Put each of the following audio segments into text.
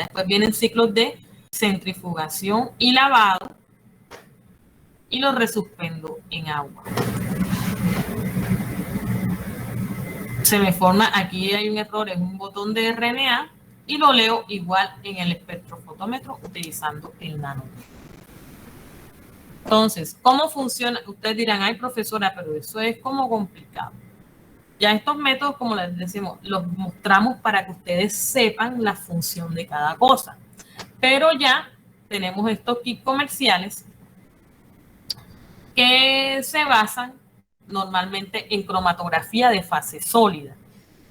después vienen ciclos de centrifugación y lavado y lo resuspendo en agua. Se me forma, aquí hay un error, es un botón de RNA y lo leo igual en el espectrofotómetro utilizando el nanómetro. Entonces, ¿cómo funciona? Ustedes dirán, ay profesora, pero eso es como complicado. Ya estos métodos, como les decimos, los mostramos para que ustedes sepan la función de cada cosa. Pero ya tenemos estos kits comerciales que se basan normalmente en cromatografía de fase sólida.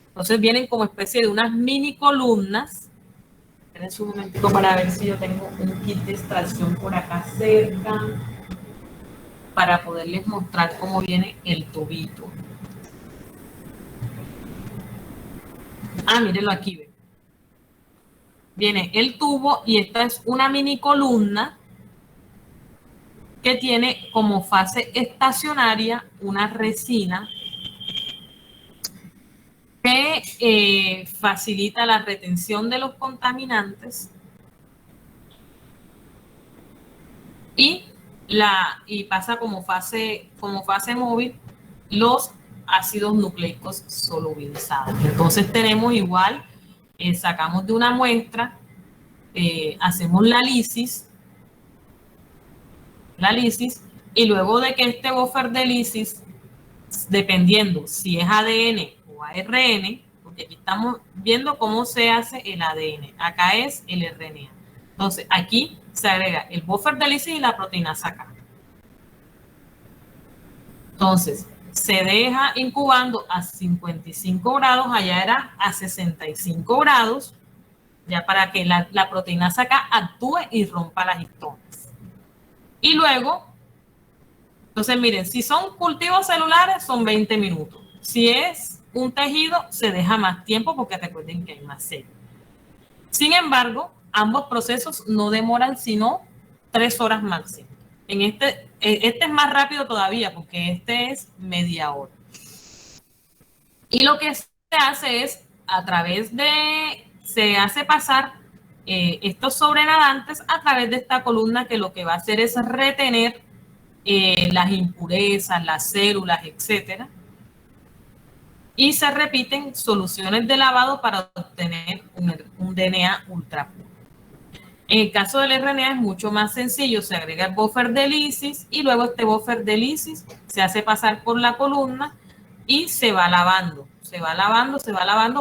Entonces vienen como especie de unas mini columnas. Esperen un momentito para ver si yo tengo un kit de extracción por acá cerca para poderles mostrar cómo viene el tubito. Ah, mírenlo aquí. ¿Ven? Viene el tubo y esta es una mini columna que tiene como fase estacionaria una resina que facilita la retención de los contaminantes y pasa como fase móvil los ácidos nucleicos solubilizados. Entonces tenemos igual, sacamos de una muestra, hacemos la lisis, y luego de que este buffer de lisis, dependiendo si es ADN o ARN, porque aquí estamos viendo cómo se hace el ADN, acá es el RNA. Entonces aquí se agrega el buffer de lisis y la proteinasa K. Entonces se deja incubando a 55 grados, allá era a 65 grados, ya para que la proteinasa K actúe y rompa las histonas. Y luego, entonces miren, si son cultivos celulares son 20 minutos. Si es un tejido, se deja más tiempo porque recuerden que hay más sello. Sin embargo, ambos procesos no demoran sino 3 horas máximo. Este es más rápido todavía porque este es media hora. Y lo que se hace es, se hace pasar estos sobrenadantes a través de esta columna que lo que va a hacer es retener las impurezas, las células, etcétera. Y se repiten soluciones de lavado para obtener un DNA ultra puro. En el caso del RNA es mucho más sencillo, se agrega el buffer de lisis y luego este buffer de lisis se hace pasar por la columna y se va lavando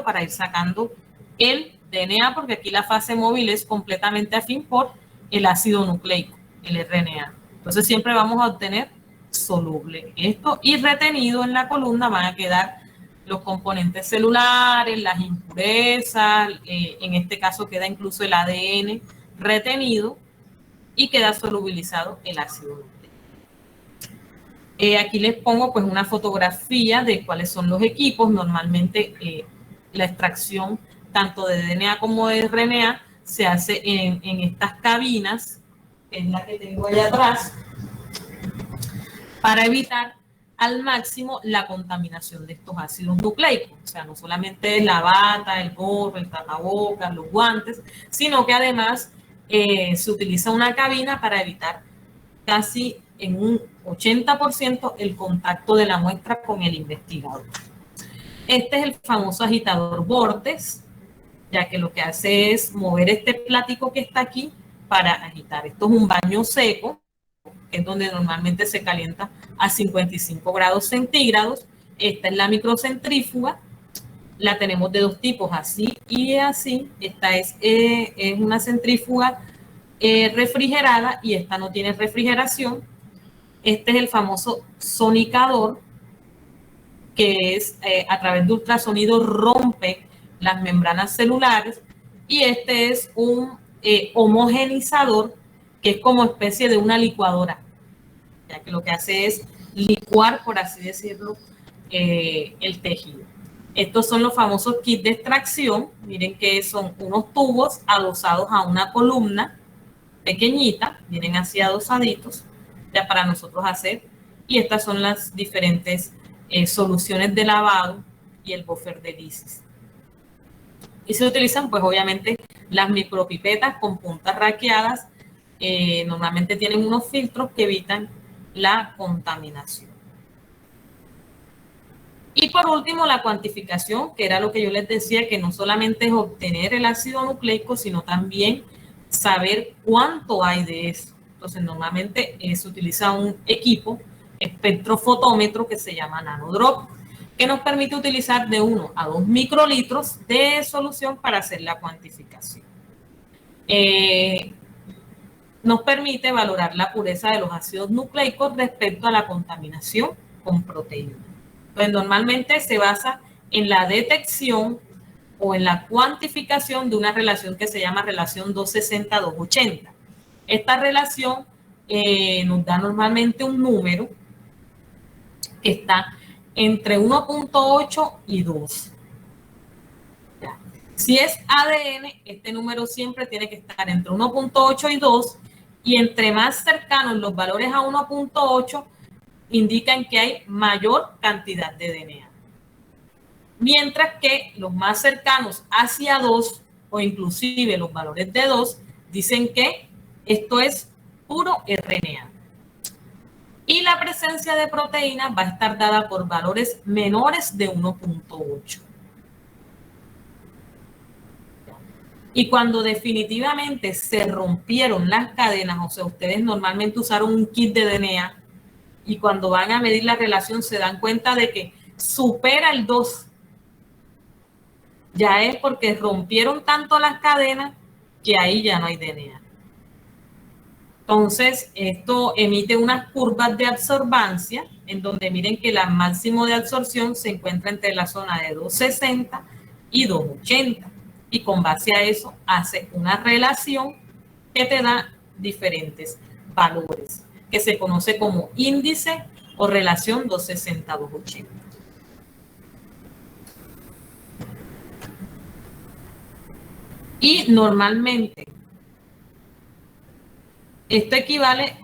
para ir sacando el DNA, porque aquí la fase móvil es completamente afín por el ácido nucleico, el RNA. Entonces siempre vamos a obtener soluble esto y retenido en la columna van a quedar los componentes celulares, las impurezas, en este caso queda incluso el ADN retenido y queda solubilizado el ácido nucleico. Aquí les pongo pues una fotografía de cuáles son los equipos. Normalmente la extracción tanto de DNA como de RNA se hace en estas cabinas, es la que tengo allá atrás, para evitar al máximo la contaminación de estos ácidos nucleicos. O sea, no solamente la bata, el gorro, el tapabocas, los guantes, sino que además se utiliza una cabina para evitar casi en un 80% el contacto de la muestra con el investigador. Este es el famoso agitador Vortex, ya que lo que hace es mover este plático que está aquí para agitar. Esto es un baño seco, que es donde normalmente se calienta a 55 grados centígrados. Esta es la microcentrífuga. La tenemos de dos tipos, así y así. Esta es una centrífuga refrigerada y esta no tiene refrigeración. Este es el famoso sonicador, que es a través de ultrasonido rompe las membranas celulares, y este es un homogenizador, que es como especie de una licuadora, ya que lo que hace es licuar, por así decirlo, el tejido. Estos son los famosos kits de extracción. Miren que son unos tubos adosados a una columna pequeñita, vienen así adosaditos, ya para nosotros hacer, y estas son las diferentes soluciones de lavado y el buffer de lisis. Y se utilizan pues obviamente Las micropipetas con puntas raqueadas normalmente tienen unos filtros que evitan la contaminación. Y por último, la cuantificación, que era lo que yo les decía, que no solamente es obtener el ácido nucleico, sino también saber cuánto hay de eso. Entonces, normalmente se utiliza un equipo espectrofotómetro que se llama nanodrop, que nos permite utilizar de 1 a 2 microlitros de solución para hacer la cuantificación. Nos permite valorar la pureza de los ácidos nucleicos respecto a la contaminación con proteínas. Entonces, normalmente se basa en la detección o en la cuantificación de una relación que se llama relación 260-280. Esta relación nos da normalmente un número que está entre 1.8 y 2. Si es ADN, este número siempre tiene que estar entre 1.8 y 2, y entre más cercanos los valores a 1.8 indican que hay mayor cantidad de DNA. Mientras que los más cercanos hacia 2 o inclusive los valores de 2 dicen que esto es puro RNA. Y la presencia de proteínas va a estar dada por valores menores de 1.8. Y cuando definitivamente se rompieron las cadenas, o sea, ustedes normalmente usaron un kit de DNA y cuando van a medir la relación se dan cuenta de que supera el 2. Ya es porque rompieron tanto las cadenas que ahí ya no hay DNA. Entonces, esto emite unas curvas de absorbancia en donde miren que la máximo de absorción se encuentra entre la zona de 260 y 280. Y con base a eso hace una relación que te da diferentes valores, que se conoce como índice o relación 260-280. Y normalmente esto equivale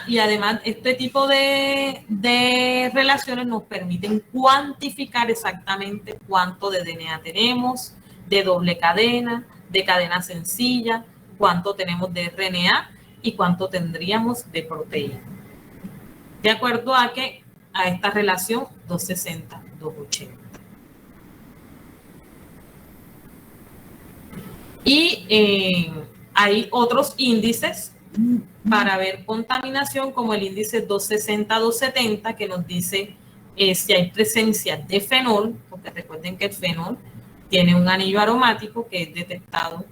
y además este tipo de relaciones nos permiten cuantificar exactamente cuánto de DNA tenemos, de doble cadena, de cadena sencilla, cuánto tenemos de RNA y cuánto tendríamos de proteína. De acuerdo a esta relación 260-280. Y hay otros índices para ver contaminación, como el índice 260-270, que nos dice si hay presencia de fenol, porque recuerden que el fenol tiene un anillo aromático que es detectado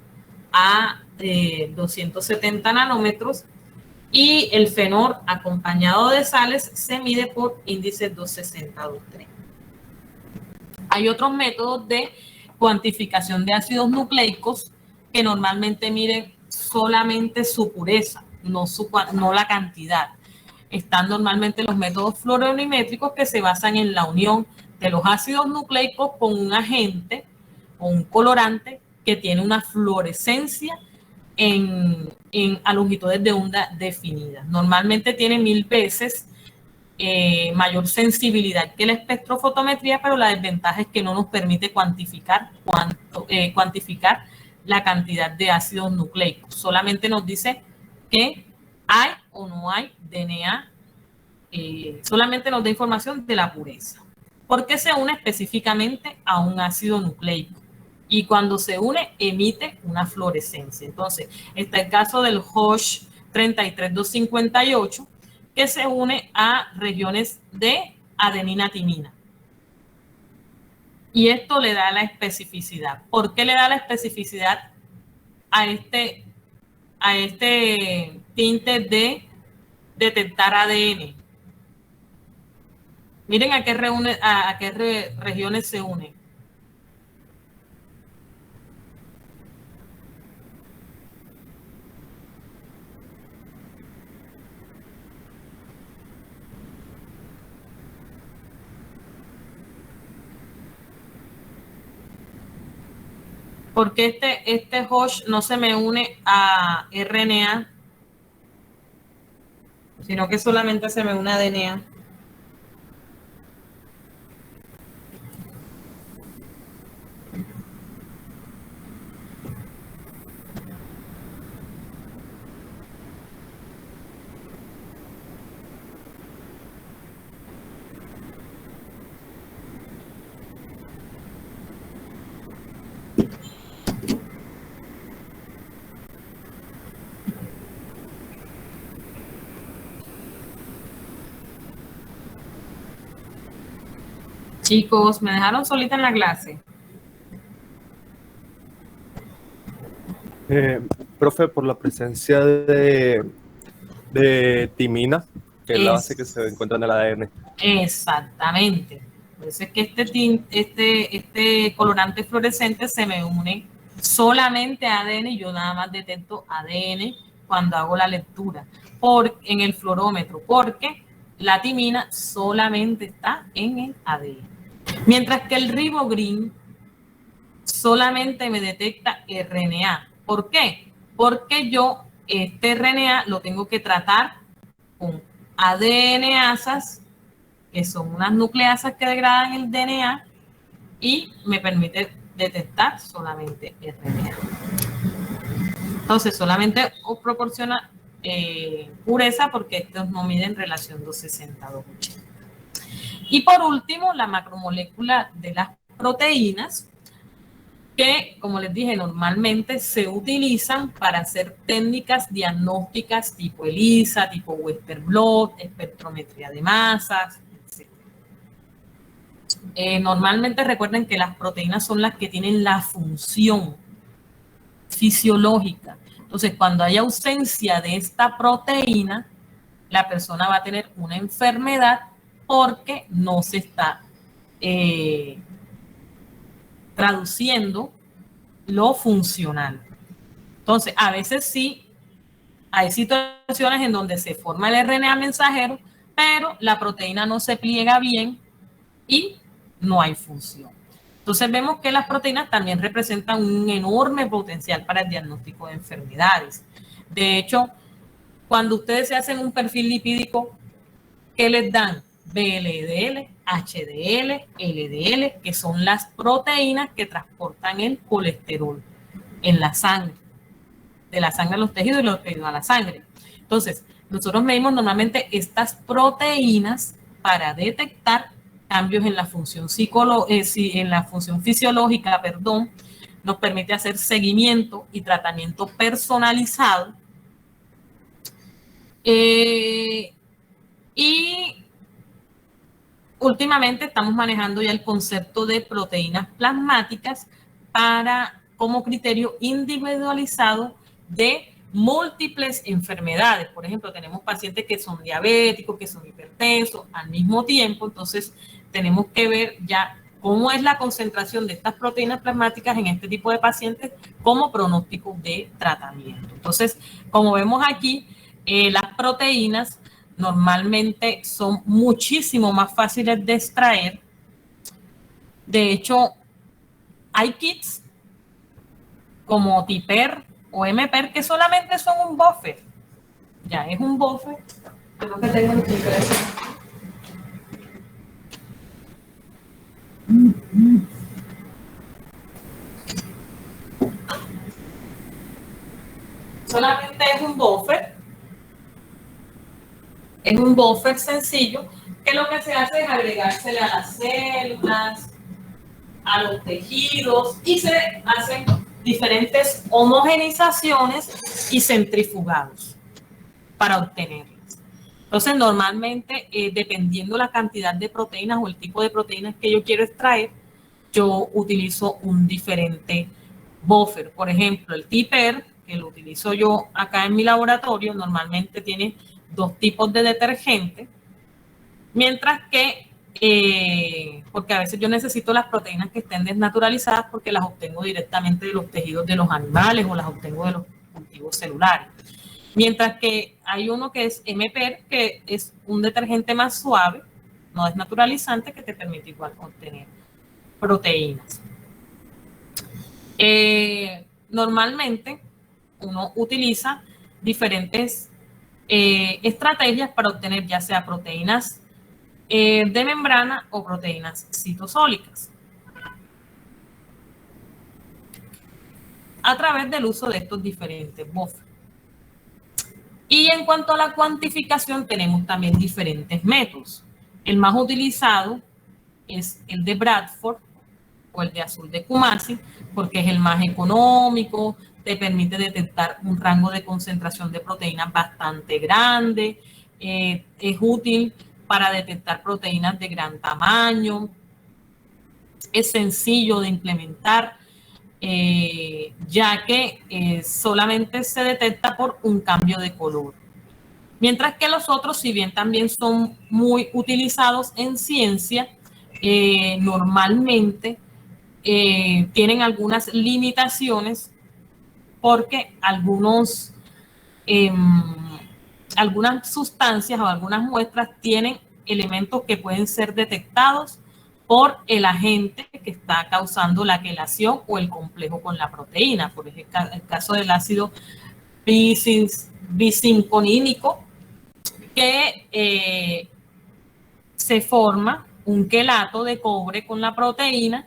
a 270 nanómetros, y el fenol acompañado de sales se mide por índice 260-230. Hay otros métodos de cuantificación de ácidos nucleicos que normalmente miden solamente su pureza, no la cantidad. Están normalmente los métodos fluoronimétricos que se basan en la unión de los ácidos nucleicos con un agente o un colorante que tiene una fluorescencia a longitudes de onda definidas. Normalmente tiene 1000 veces mayor sensibilidad que la espectrofotometría, pero la desventaja es que no nos permite cuantificar la cantidad de ácidos nucleicos. Solamente nos dice que hay o no hay DNA, solamente nos da información de la pureza. Porque se une específicamente a un ácido nucleico. Y cuando se une, emite una fluorescencia. Entonces, está el caso del Hosh 33258, que se une a regiones de adenina-timina. Y esto le da la especificidad. ¿Por qué le da la especificidad a este tinte de detectar ADN? Miren a qué regiones se une. Porque este Hosh no se me une a RNA, sino que solamente se me une a DNA. Chicos, me dejaron solita en la clase. Profe, por la presencia de timina, que es la base que se encuentra en el ADN. Exactamente. Por eso es que este colorante fluorescente se me une solamente a ADN y yo nada más detecto ADN cuando hago la lectura en el fluorómetro, porque la timina solamente está en el ADN. Mientras que el ribogreen solamente me detecta RNA. ¿Por qué? Porque yo este RNA lo tengo que tratar con ADNasas, que son unas nucleasas que degradan el DNA y me permite detectar solamente RNA. Entonces, solamente os proporciona pureza porque estos no miden relación 260-280. Y por último, la macromolécula de las proteínas, que, como les dije, normalmente se utilizan para hacer técnicas diagnósticas tipo ELISA, tipo Western blot, espectrometría de masas, etc. Normalmente recuerden que las proteínas son las que tienen la función fisiológica. Entonces, cuando hay ausencia de esta proteína, la persona va a tener una enfermedad porque no se está traduciendo lo funcional. Entonces, a veces sí, hay situaciones en donde se forma el RNA mensajero, pero la proteína no se pliega bien y no hay función. Entonces vemos que las proteínas también representan un enorme potencial para el diagnóstico de enfermedades. De hecho, cuando ustedes se hacen un perfil lipídico, ¿qué les dan? VLDL, HDL, LDL, que son las proteínas que transportan el colesterol en la sangre, de la sangre a los tejidos y los tejidos a la sangre. Entonces, nosotros medimos normalmente estas proteínas para detectar cambios en la función fisiológica, nos permite hacer seguimiento y tratamiento personalizado. Y últimamente estamos manejando ya el concepto de proteínas plasmáticas como criterio individualizado de múltiples enfermedades. Por ejemplo, tenemos pacientes que son diabéticos, que son hipertensos al mismo tiempo, entonces tenemos que ver ya cómo es la concentración de estas proteínas plasmáticas en este tipo de pacientes como pronóstico de tratamiento. Entonces, como vemos aquí, las proteínas normalmente son muchísimo más fáciles de extraer. De hecho, hay kits como TIPER o MPER que solamente son un buffer. Ya es un buffer. Creo que tengo el TIPER. Solamente es un buffer. Es un buffer sencillo que lo que se hace es agregársele a las células, a los tejidos y se hacen diferentes homogenizaciones y centrifugados para obtenerlas. Entonces, normalmente, dependiendo la cantidad de proteínas o el tipo de proteínas que yo quiero extraer, yo utilizo un diferente buffer. Por ejemplo, el TIPER, que lo utilizo yo acá en mi laboratorio, normalmente tiene dos tipos de detergente, mientras que porque a veces yo necesito las proteínas que estén desnaturalizadas porque las obtengo directamente de los tejidos de los animales o las obtengo de los cultivos celulares. Mientras que hay uno que es MPER, que es un detergente más suave, no desnaturalizante, que te permite igual obtener proteínas. Normalmente uno utiliza diferentes estrategias para obtener ya sea proteínas de membrana o proteínas citosólicas a través del uso de estos diferentes buffers. Y en cuanto a la cuantificación, tenemos también diferentes métodos. El más utilizado es el de Bradford o el de azul de Kumasi, porque es el más económico, te permite detectar un rango de concentración de proteínas bastante grande, es útil para detectar proteínas de gran tamaño, es sencillo de implementar, ya que solamente se detecta por un cambio de color. Mientras que los otros, si bien también son muy utilizados en ciencia, normalmente tienen algunas limitaciones porque algunas sustancias o algunas muestras tienen elementos que pueden ser detectados por el agente que está causando la quelación o el complejo con la proteína. Por ejemplo, el caso del ácido bisinconínico, que se forma un quelato de cobre con la proteína,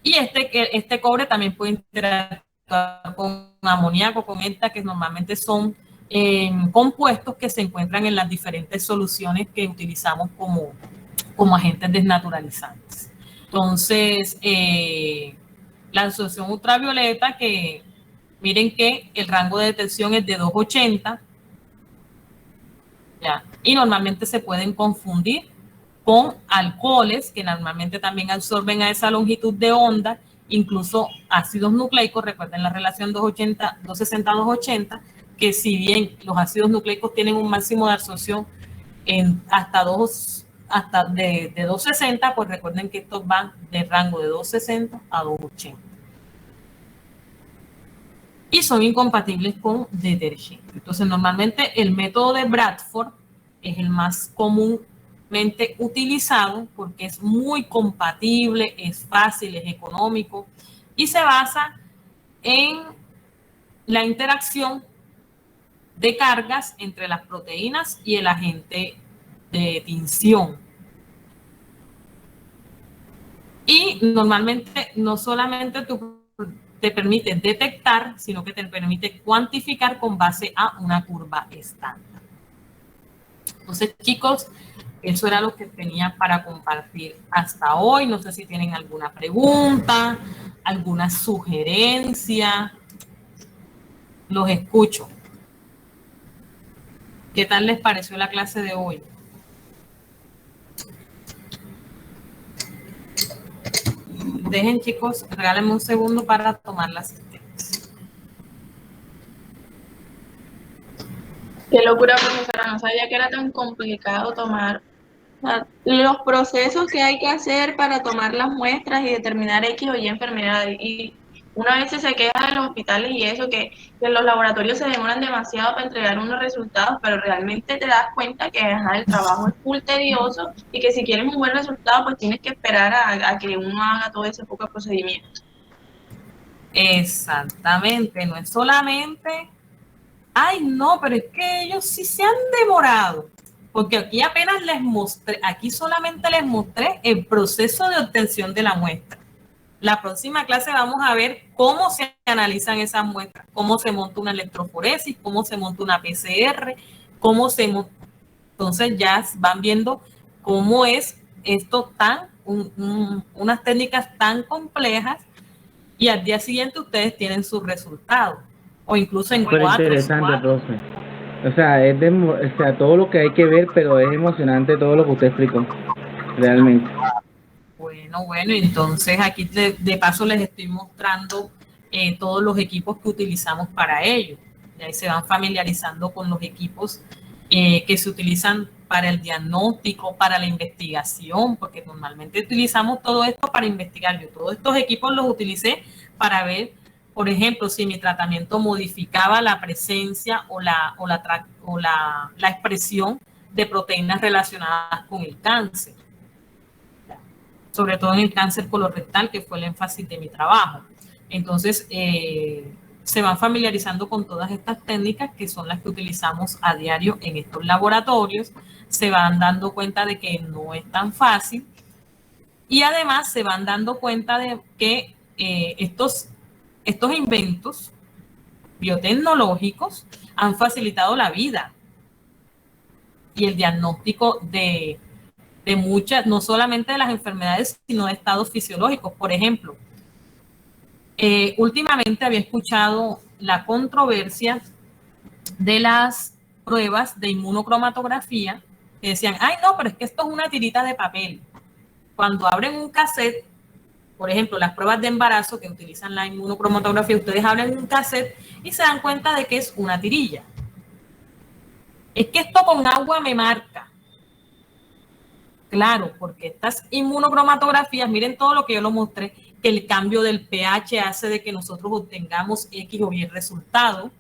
y este cobre también puede interactuar con amoníaco, con ETA, que normalmente son compuestos que se encuentran en las diferentes soluciones que utilizamos como agentes desnaturalizantes. Entonces, la asociación ultravioleta, que miren que el rango de detección es de 280, ¿ya? Y normalmente se pueden confundir con alcoholes, que normalmente también absorben a esa longitud de onda, incluso ácidos nucleicos. Recuerden la relación 260-280, que si bien los ácidos nucleicos tienen un máximo de absorción hasta de 260, pues recuerden que estos van de rango de 260 a 280. Y son incompatibles con detergentes. Entonces, normalmente el método de Bradford es el más comúnmente utilizado porque es muy compatible, es fácil, es económico y se basa en la interacción de cargas entre las proteínas y el agente de tinción. Y normalmente no solamente te permite detectar, sino que te permite cuantificar con base a una curva estándar. Entonces, chicos, eso era lo que tenía para compartir hasta hoy. No sé si tienen alguna pregunta, alguna sugerencia. Los escucho. ¿Qué tal les pareció la clase de hoy? Dejen, chicos, regálenme un segundo para tomar las asistencias. Qué locura, profesora, no sabía que era tan complicado tomar los procesos que hay que hacer para tomar las muestras y determinar X o Y enfermedad. Y una vez se queja de los hospitales y eso, que los laboratorios se demoran demasiado para entregar unos resultados, pero realmente te das cuenta que el trabajo es full tedioso y que si quieres un buen resultado, pues tienes que esperar a que uno haga todo ese poco procedimiento. Exactamente, no es solamente, ay no, pero es que ellos sí se han demorado, porque aquí apenas les mostré, aquí solamente les mostré el proceso de obtención de la muestra. La próxima clase vamos a ver cómo se analizan esas muestras, cómo se monta una electroforesis, cómo se monta una PCR, cómo se monta. Entonces ya van viendo cómo es esto unas técnicas tan complejas, y al día siguiente ustedes tienen sus resultados, o incluso en Súper interesante, profe. O sea, todo lo que hay que ver, pero es emocionante todo lo que usted explicó, realmente. Bueno, entonces aquí de paso les estoy mostrando todos los equipos que utilizamos para ello. Y ahí se van familiarizando con los equipos que se utilizan para el diagnóstico, para la investigación, porque normalmente utilizamos todo esto para investigar. Yo todos estos equipos los utilicé para ver, por ejemplo, si mi tratamiento modificaba la presencia o la expresión de proteínas relacionadas con el cáncer, sobre todo en el cáncer colorectal, que fue el énfasis de mi trabajo. Entonces, se van familiarizando con todas estas técnicas que son las que utilizamos a diario en estos laboratorios, se van dando cuenta de que no es tan fácil y además se van dando cuenta de que estos inventos biotecnológicos han facilitado la vida y el diagnóstico de muchas, no solamente de las enfermedades, sino de estados fisiológicos. Por ejemplo, últimamente había escuchado la controversia de las pruebas de inmunocromatografía que decían, ay no, pero es que esto es una tirita de papel. Cuando abren un cassette Por ejemplo, las pruebas de embarazo que utilizan la inmunocromatografía, ustedes hablan en un cassette y se dan cuenta de que es una tirilla. Es que esto con agua me marca. Claro, porque estas inmunocromatografías, miren todo lo que yo lo mostré, que el cambio del pH hace de que nosotros obtengamos X o Y resultado.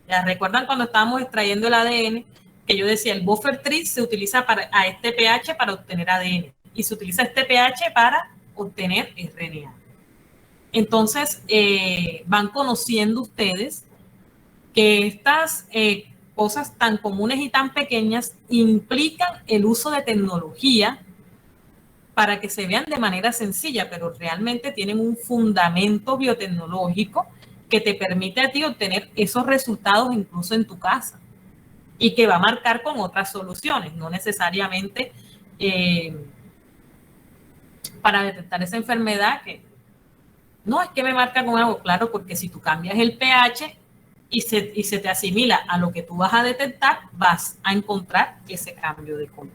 ¿Ya recuerdan cuando estábamos extrayendo el ADN? Que yo decía, el buffer tree se utiliza a este pH para obtener ADN y se utiliza este pH para obtener RNA. Entonces, van conociendo ustedes que estas cosas tan comunes y tan pequeñas implican el uso de tecnología para que se vean de manera sencilla, pero realmente tienen un fundamento biotecnológico que te permite a ti obtener esos resultados incluso en tu casa y que va a marcar con otras soluciones, no necesariamente para detectar esa enfermedad que no es que me marca con algo, claro, porque si tú cambias el pH y se te asimila a lo que tú vas a detectar, vas a encontrar ese cambio de color.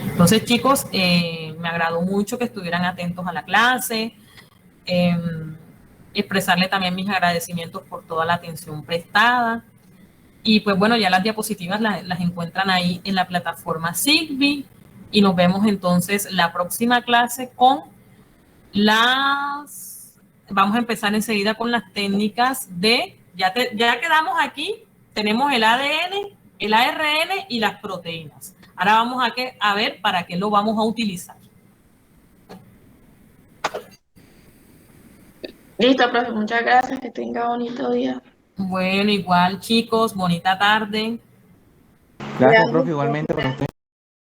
Entonces, chicos, me agradó mucho que estuvieran atentos a la clase, expresarle también mis agradecimientos por toda la atención prestada. Y pues bueno, ya las diapositivas las encuentran ahí en la plataforma Sigby y nos vemos entonces la próxima clase con vamos a empezar enseguida con las técnicas de, ya quedamos aquí, tenemos el ADN, el ARN y las proteínas. Ahora vamos a ver para qué lo vamos a utilizar. Listo, profe, muchas gracias, que tenga bonito día. Bueno, igual chicos, bonita tarde. Gracias, profe, igualmente para usted.